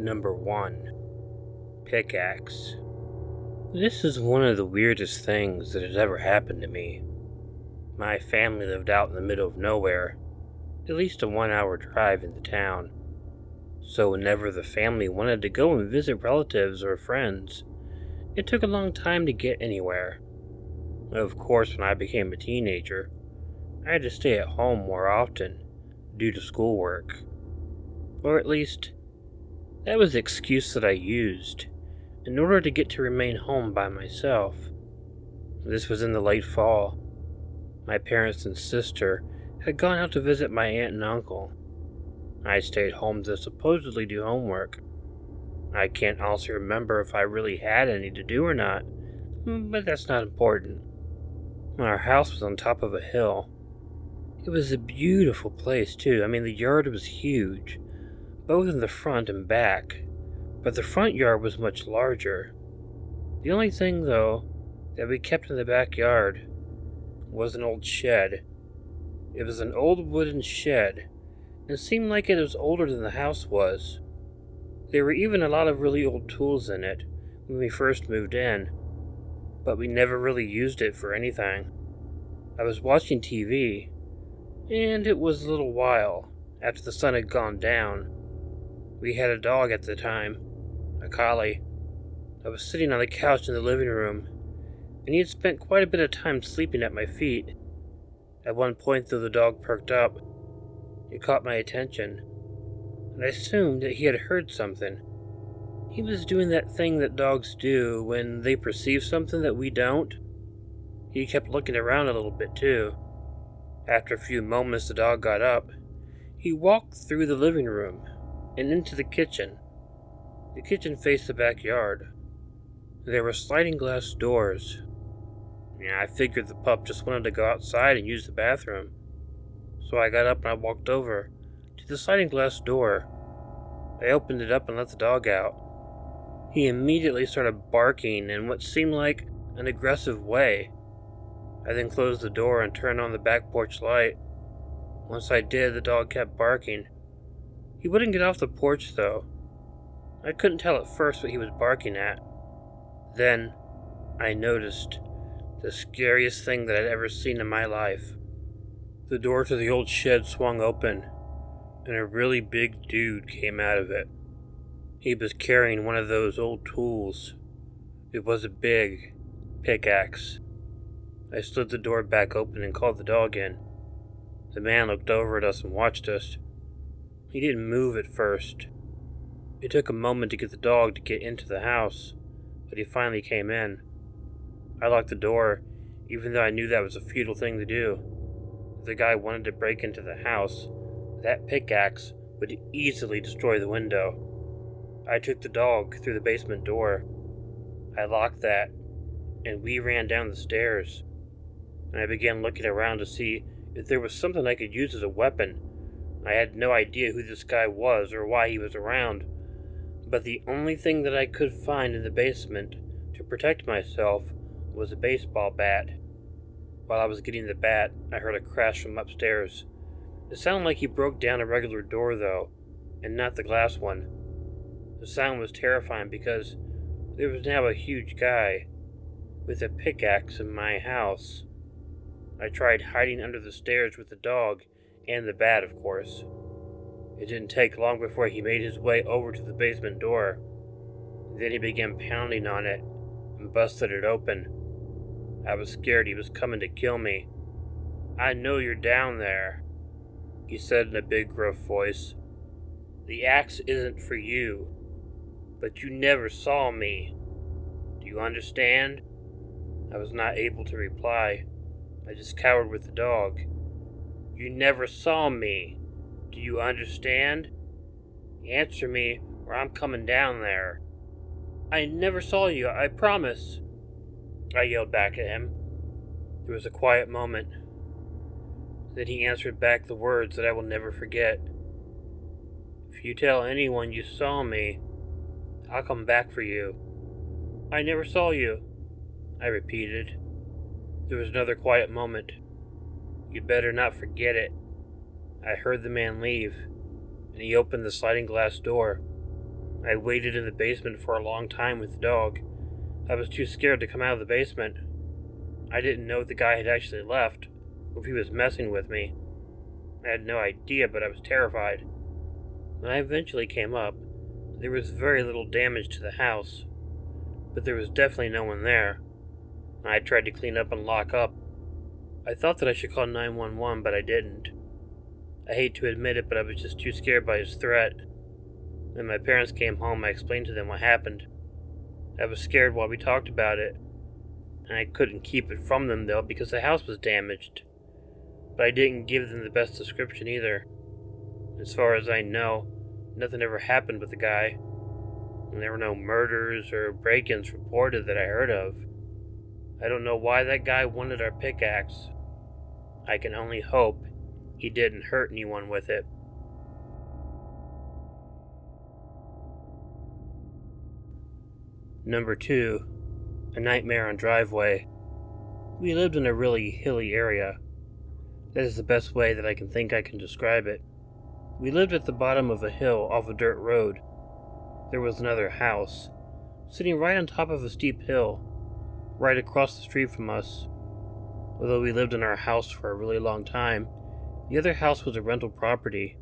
Number 1. Pickaxe. This is one of the weirdest things that has ever happened to me. My family lived out in the middle of nowhere, at least a 1-hour drive into town. So whenever the family wanted to go and visit relatives or friends, it took a long time to get anywhere. Of course, when I became a teenager, I had to stay at home more often due to schoolwork. Or at least, that was the excuse that I used in order to get to remain home by myself. This was in the late fall. My parents and sister had gone out to visit my aunt and uncle. I stayed home to supposedly do homework. I can't honestly remember if I really had any to do or not, but that's not important. Our house was on top of a hill. It was a beautiful place too. The yard was huge, both in the front and back, but the front yard was much larger. The only thing, though, that we kept in the backyard was an old shed. It was an old wooden shed, and seemed like it was older than the house was. There were even a lot of really old tools in it when we first moved in, but we never really used it for anything. I was watching TV, and it was a little while after the sun had gone down. We had a dog at the time, a collie. I was sitting on the couch in the living room, and he had spent quite a bit of time sleeping at my feet. At one point, though, the dog perked up. It caught my attention, and I assumed that he had heard something. He was doing that thing that dogs do when they perceive something that we don't. He kept looking around a little bit, too. After a few moments, the dog got up. He walked through the living room and into the kitchen. The kitchen faced the backyard. There were sliding glass doors. I figured the pup just wanted to go outside and use the bathroom. So I got up and I walked over to the sliding glass door. I opened it up and let the dog out. He immediately started barking in what seemed like an aggressive way. I then closed the door and turned on the back porch light. Once I did, the dog kept barking. He wouldn't get off the porch, though. I couldn't tell at first what he was barking at. Then, I noticed the scariest thing that I'd ever seen in my life. The door to the old shed swung open, and a really big dude came out of it. He was carrying one of those old tools. It was a big pickaxe. I slid the door back open and called the dog in. The man looked over at us and watched us. He didn't move at first. It took a moment to get the dog to get into the house, but he finally came in. I locked the door, even though I knew that was a futile thing to do. If the guy wanted to break into the house, that pickaxe would easily destroy the window. I took the dog through the basement door. I locked that, and we ran down the stairs. And I began looking around to see if there was something I could use as a weapon. I had no idea who this guy was or why he was around, but the only thing that I could find in the basement to protect myself was a baseball bat. While I was getting the bat, I heard a crash from upstairs. It sounded like he broke down a regular door, though, and not the glass one. The sound was terrifying because there was now a huge guy with a pickaxe in my house. I tried hiding under the stairs with the dog and the bat, of course. It didn't take long before he made his way over to the basement door. Then he began pounding on it and busted it open. I was scared he was coming to kill me. "I know you're down there," he said in a big gruff voice. "The axe isn't for you, but you never saw me. Do you understand?" I was not able to reply. I just cowered with the dog. "You never saw me. Do you understand? Answer me or I'm coming down there." "I never saw you, I promise," I yelled back at him. There was a quiet moment. Then he answered back the words that I will never forget. "If you tell anyone you saw me, I'll come back for you." "I never saw you," I repeated. There was another quiet moment. "You better not forget it." I heard the man leave, and he opened the sliding glass door. I waited in the basement for a long time with the dog. I was too scared to come out of the basement. I didn't know if the guy had actually left, or if he was messing with me. I had no idea, but I was terrified. When I eventually came up, there was very little damage to the house, but there was definitely no one there. I tried to clean up and lock up. I thought that I should call 911, but I didn't. I hate to admit it, but I was just too scared by his threat. When my parents came home, I explained to them what happened. I was scared while we talked about it, and I couldn't keep it from them though because the house was damaged. But I didn't give them the best description either. As far as I know, nothing ever happened with the guy, and there were no murders or break-ins reported that I heard of. I don't know why that guy wanted our pickaxe. I can only hope he didn't hurt anyone with it. Number 2. A nightmare on driveway. We lived in a really hilly area. That is the best way that I can describe it. We lived at the bottom of a hill off a dirt road. There was another house, sitting right on top of a steep hill, right across the street from us. Although we lived in our house for a really long time, the other house was a rental property,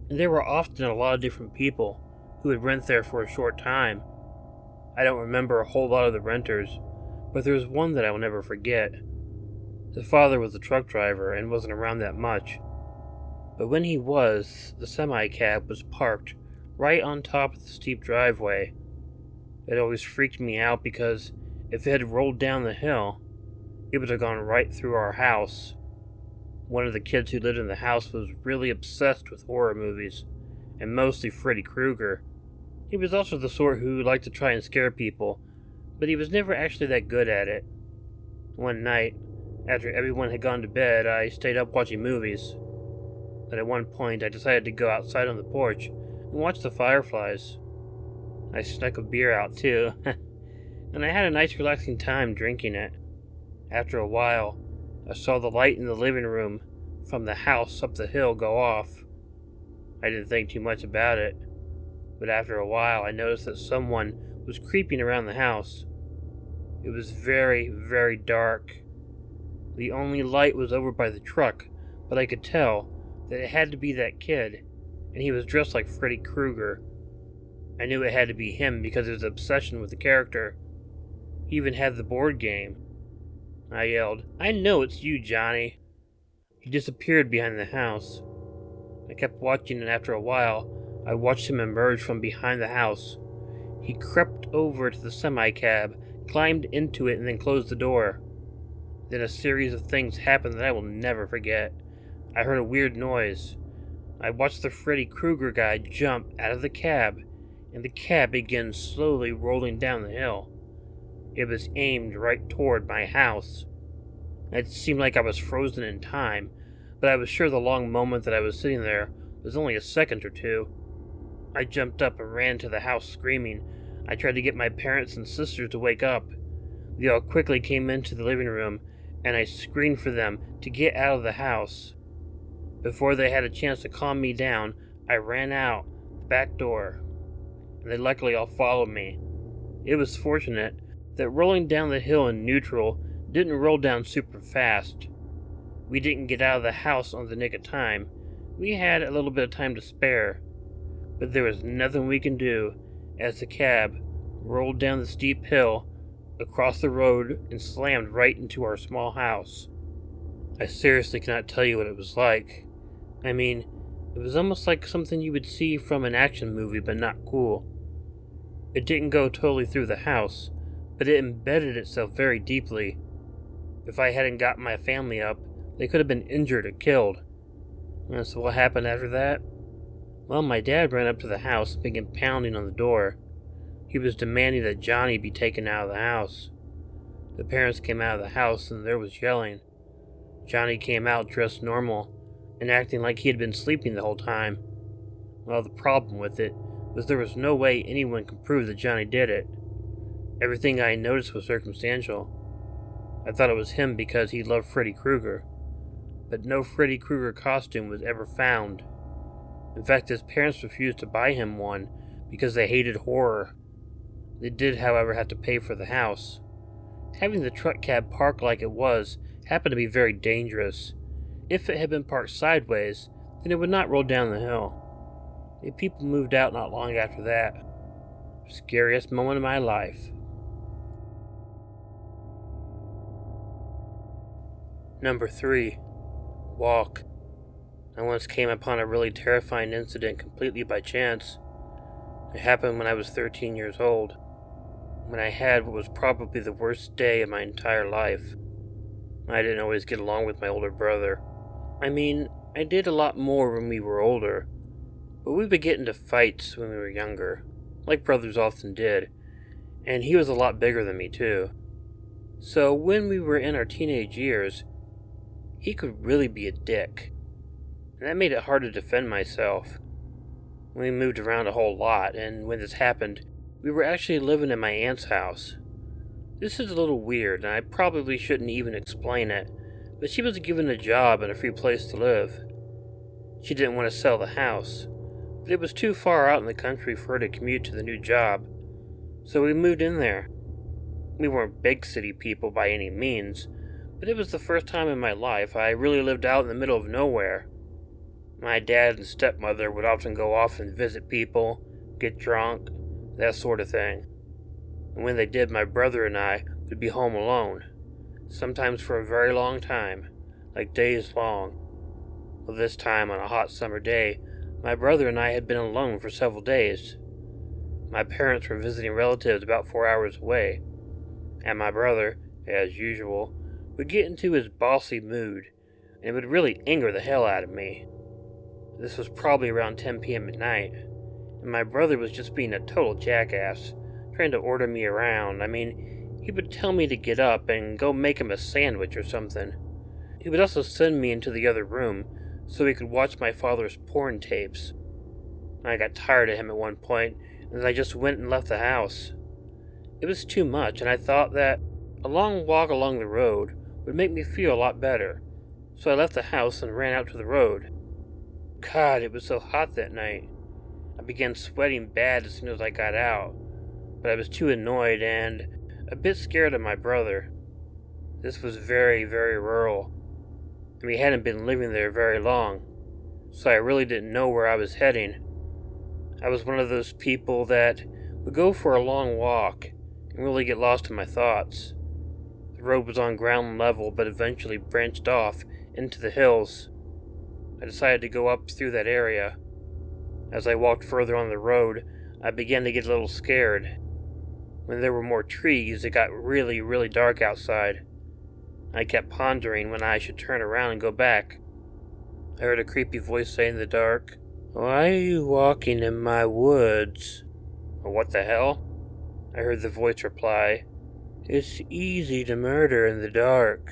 and there were often a lot of different people who would rent there for a short time. I don't remember a whole lot of the renters, but there was one that I will never forget. The father was a truck driver and wasn't around that much, but when he was, the semi-cab was parked right on top of the steep driveway. It always freaked me out because if it had rolled down the hill, it would have gone right through our house. One of the kids who lived in the house was really obsessed with horror movies, and mostly Freddy Krueger. He was also the sort who liked to try and scare people, but he was never actually that good at it. One night, after everyone had gone to bed, I stayed up watching movies. But at one point, I decided to go outside on the porch and watch the fireflies. I snuck a beer out too, and I had a nice relaxing time drinking it. After a while, I saw the light in the living room from the house up the hill go off. I didn't think too much about it, but after a while I noticed that someone was creeping around the house. It was very, very dark. The only light was over by the truck, but I could tell that it had to be that kid, and he was dressed like Freddy Krueger. I knew it had to be him because of his obsession with the character. He even had the board game. I yelled, "I know it's you, Johnny." He disappeared behind the house. I kept watching, and after a while, I watched him emerge from behind the house. He crept over to the semi-cab, climbed into it, and then closed the door. Then a series of things happened that I will never forget. I heard a weird noise. I watched the Freddy Krueger guy jump out of the cab, and the cab began slowly rolling down the hill. It was aimed right toward my house. It seemed like I was frozen in time, but I was sure the long moment that I was sitting there was only a second or two. I jumped up and ran to the house screaming. I tried to get my parents and sisters to wake up. They all quickly came into the living room, and I screamed for them to get out of the house. Before they had a chance to calm me down, I ran out the back door, and they luckily all followed me. It was fortunate that rolling down the hill in neutral didn't roll down super fast. We didn't get out of the house on the nick of time. We had a little bit of time to spare, but there was nothing we can do as the cab rolled down the steep hill, across the road, and slammed right into our small house. I seriously cannot tell you what it was like. I mean, it was almost like something you would see from an action movie, but not cool. It didn't go totally through the house, but it embedded itself very deeply. If I hadn't gotten my family up, they could have been injured or killed. And so what happened after that? Well, my dad ran up to the house and began pounding on the door. He was demanding that Johnny be taken out of the house. The parents came out of the house and there was yelling. Johnny came out dressed normal and acting like he had been sleeping the whole time. Well, the problem with it was there was no way anyone could prove that Johnny did it. Everything I noticed was circumstantial. I thought it was him because he loved Freddy Krueger, but no Freddy Krueger costume was ever found. In fact, his parents refused to buy him one because they hated horror. They did, however, have to pay for the house. Having the truck cab parked like it was happened to be very dangerous. If it had been parked sideways, then it would not roll down the hill. The people moved out not long after that. Scariest moment of my life. Number 3. Walk. I once came upon a really terrifying incident completely by chance. It happened when I was 13 years old, when I had what was probably the worst day of my entire life. I didn't always get along with my older brother. I mean, I did a lot more when we were older, but we would get into fights when we were younger, like brothers often did, and he was a lot bigger than me too. So when we were in our teenage years, he could really be a dick, and that made it hard to defend myself. We moved around a whole lot, and when this happened, we were actually living in my aunt's house. This is a little weird, and I probably shouldn't even explain it, but she was given a job and a free place to live. She didn't want to sell the house, but it was too far out in the country for her to commute to the new job, so we moved in there. We weren't big city people by any means, but it was the first time in my life I really lived out in the middle of nowhere. My dad and stepmother would often go off and visit people, get drunk, that sort of thing. And when they did, my brother and I would be home alone, sometimes for a very long time, like days long. Well, this time, on a hot summer day, my brother and I had been alone for several days. My parents were visiting relatives about 4 hours away, and my brother, as usual, would get into his bossy mood, and it would really anger the hell out of me. This was probably around 10 p.m. at night, and my brother was just being a total jackass, trying to order me around. I mean, he would tell me to get up and go make him a sandwich or something. He would also send me into the other room so he could watch my father's porn tapes. I got tired of him at one point, and I just went and left the house. It was too much, and I thought that a long walk along the road would make me feel a lot better, so I left the house and ran out to the road. God, it was so hot that night. I began sweating bad as soon as I got out, but I was too annoyed and a bit scared of my brother. This was very, very rural, and we hadn't been living there very long, so I really didn't know where I was heading. I was one of those people that would go for a long walk and really get lost in my thoughts. The road was on ground level, but eventually branched off into the hills. I decided to go up through that area. As I walked further on the road, I began to get a little scared. When there were more trees, it got really, really dark outside. I kept pondering when I should turn around and go back. I heard a creepy voice say in the dark, "Why are you walking in my woods?" "What the hell?" I heard the voice reply, "It's easy to murder in the dark."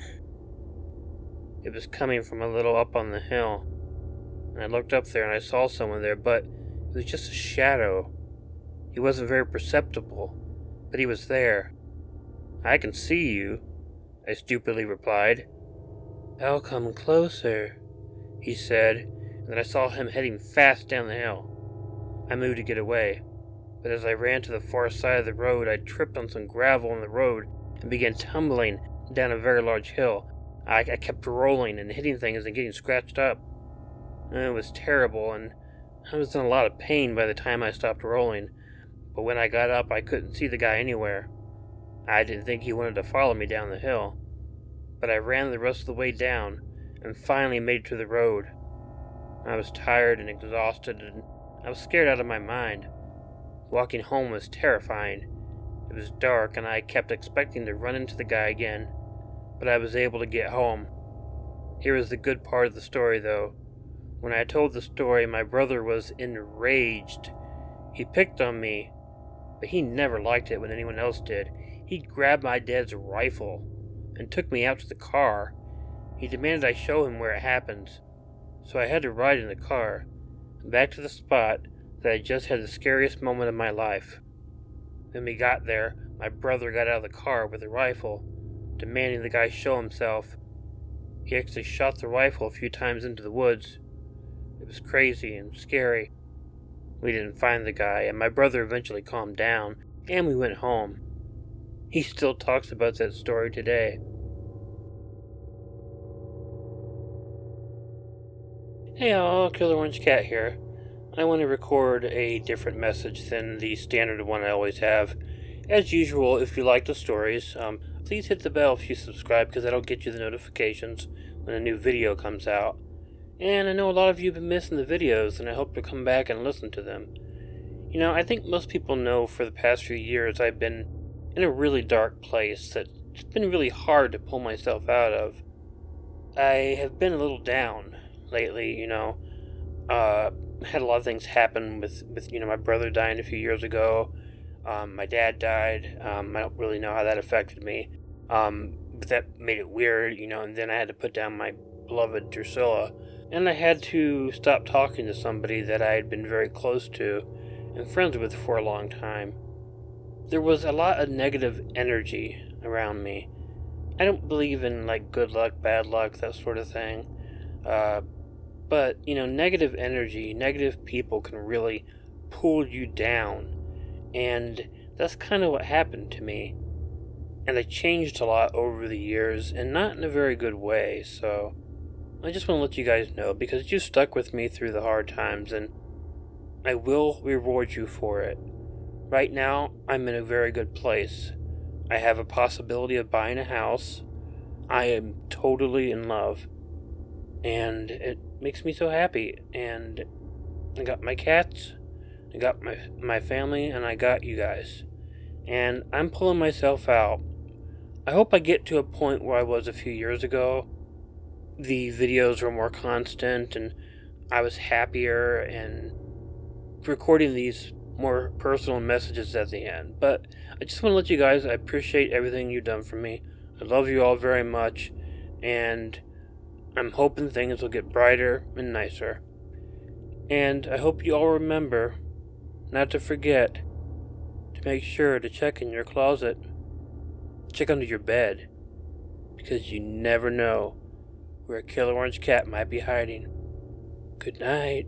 It was coming from a little up on the hill, and I looked up there and I saw someone there, but it was just a shadow. He wasn't very perceptible, but he was there. "I can see you," I stupidly replied. "I'll come closer," he said, and then I saw him heading fast down the hill. I moved to get away, but as I ran to the far side of the road, I tripped on some gravel on the road and began tumbling down a very large hill. I kept rolling and hitting things and getting scratched up. It was terrible, and I was in a lot of pain by the time I stopped rolling, but when I got up, I couldn't see the guy anywhere. I didn't think he wanted to follow me down the hill, but I ran the rest of the way down and finally made it to the road. I was tired and exhausted, and I was scared out of my mind. Walking home was terrifying. It was dark, and I kept expecting to run into the guy again, but I was able to get home. Here is the good part of the story, though. When I told the story, my brother was enraged. He picked on me, but he never liked it when anyone else did. He grabbed my dad's rifle and took me out to the car. He demanded I show him where it happened, so I had to ride in the car back to the spot that I just had the scariest moment of my life. When we got there, my brother got out of the car with a rifle, demanding the guy show himself. He actually shot the rifle a few times into the woods. It was crazy and scary. We didn't find the guy, and my brother eventually calmed down, and we went home. He still talks about that story today. Hey all, Killer Orange Cat here. I want to record a different message than the standard one I always have. As usual, if you like the stories, please hit the bell if you subscribe, because that'll get you the notifications when a new video comes out. And I know a lot of you have been missing the videos, and I hope you'll come back and listen to them. You know, I think most people know for the past few years I've been in a really dark place that it's been really hard to pull myself out of. I have been a little down lately, had a lot of things happen with my brother dying a few years ago. My dad died. I don't really know how that affected me. But that made it weird, and then I had to put down my beloved Drusilla. And I had to stop talking to somebody that I had been very close to and friends with for a long time. There was a lot of negative energy around me. I don't believe in good luck, bad luck, that sort of thing. But negative energy, negative people can really pull you down. And that's kind of what happened to me. And I changed a lot over the years, and not in a very good way, so I just want to let you guys know, because you stuck with me through the hard times, and I will reward you for it. Right now, I'm in a very good place. I have a possibility of buying a house. I am totally in love. And it makes me so happy. And I got my cats, I got my family, and I got you guys. And I'm pulling myself out. I hope I get to a point where I was a few years ago. The videos were more constant, and I was happier, and recording these more personal messages at the end. But I just want to let you guys, I appreciate everything you've done for me. I love you all very much, and I'm hoping things will get brighter and nicer. And I hope you all remember not to forget to make sure to check in your closet, check under your bed, because you never know where a Killer Orange Cat might be hiding. Good night.